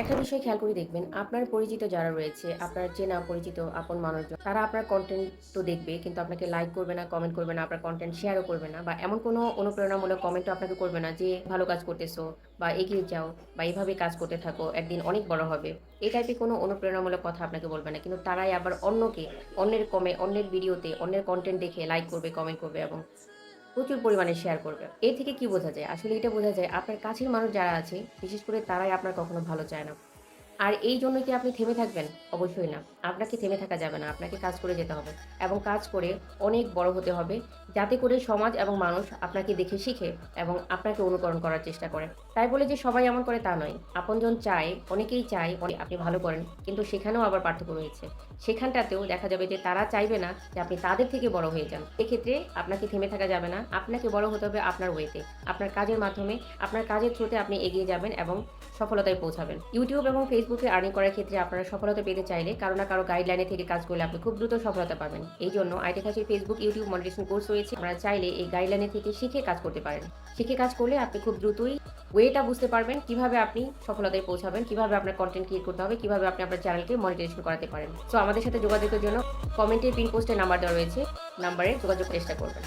একটা বিষয় খেয়াল করে দেখবেন, আপনার পরিচিত যারা রয়েছে, আপনার চেনা পরিচিত আপন মানুষজন, তারা আপনার কনটেন্ট তো দেখবে কিন্তু আপনাকে লাইক করবে না, কমেন্ট করবে না, আপনার কনটেন্ট শেয়ারও করবে না বা এমন কোনো অনুপ্রেরণামূলক কমেন্টও আপনাকে করবে না যে, "ভালো কাজ করতেছো" বা "এগিয়ে যাও" বা "এভাবে কাজ করতে থাকো, একদিন অনেক বড় হবে।" এই টাইপের কোনো অনুপ্রেরণামূলক কথা আপনাকে বলবে না। কিন্তু তারাই আবার অন্যকে, অন্যের ভিডিওতে, অন্যের কনটেন্ট দেখে লাইক করবে, কমেন্ট করবে এবং প্রচুর পরিমাণে শেয়ার করবে। এর থেকে কি বোঝা যায়? আসলে এটা বোঝা যায় আপনার কাছের মানুষ যারা আছে, বিশেষ করে তারাই আপনার কখনো ভালো চায় না। আর এই জন্য কি আপনি থেমে থাকবেন? অবশ্যই না। আপনাকে থেমে থাকা যাবে না। আপনাকে কাজ করে যেতে হবে এবং কাজ করে অনেক বড় হতে হবে। যাতে করে সমাজ এবং মানুষ আপনাকে দেখে শিখে এবং আপনাকে অনুকরণ করার চেষ্টা করে। তাই বলে যে সবাই এমন করে তা নয়। আপনজন চায়, অনেকেই চায় আপনি ভালো করেন। কিন্তু সেখানেও আবার পার্থক্য রয়েছে। সেখানটাতেও দেখা যাবে যে তারা চাইবে না যে আপনি তাদের থেকে বড় হয়ে যান। এক্ষেত্রে আপনাকে থেমে থাকা যাবে না। আপনাকে বড় হতে হবে আপনার ওয়েতে। আপনার কাজের মাধ্যমে, আপনার কাজের থ্রুতে আপনি এগিয়ে যাবেন এবং সফলতায় পৌঁছাবেন। YouTube এবং Facebook এ আর্নিং করার ক্ষেত্রে আপনারা সফলতা পেতে চাইলে কারো না কারো গাইডলাইনে থেকে কাজ করলে আপনি খুব দ্রুত সফলতা পাবেন। এইজন্য IT Facebook, YouTube monetisation course রয়েছে। আপনারা চাইলে এই গাইডলাইনে থেকে শিখে কাজ করতে পারেন। শিখে কাজ করলে আপনি খুব দ্রুতই ওয়েটা বুঝতে পারবেন, কিভাবে আপনি সফলতায় পৌঁছাবেন, কিভাবে আপনার কনটেন্ট ক্রিয়েট করতে হবে, কিভাবে আপনি আপনার চ্যানেলকে মনিটাইজেশন করাতে পারেন। সো আমাদের সাথে যোগাযোগের জন্য কমেন্টে পিন পোস্টে নাম্বার দেওয়া রয়েছে। নাম্বারে যোগাযোগ চেষ্টা করবেন।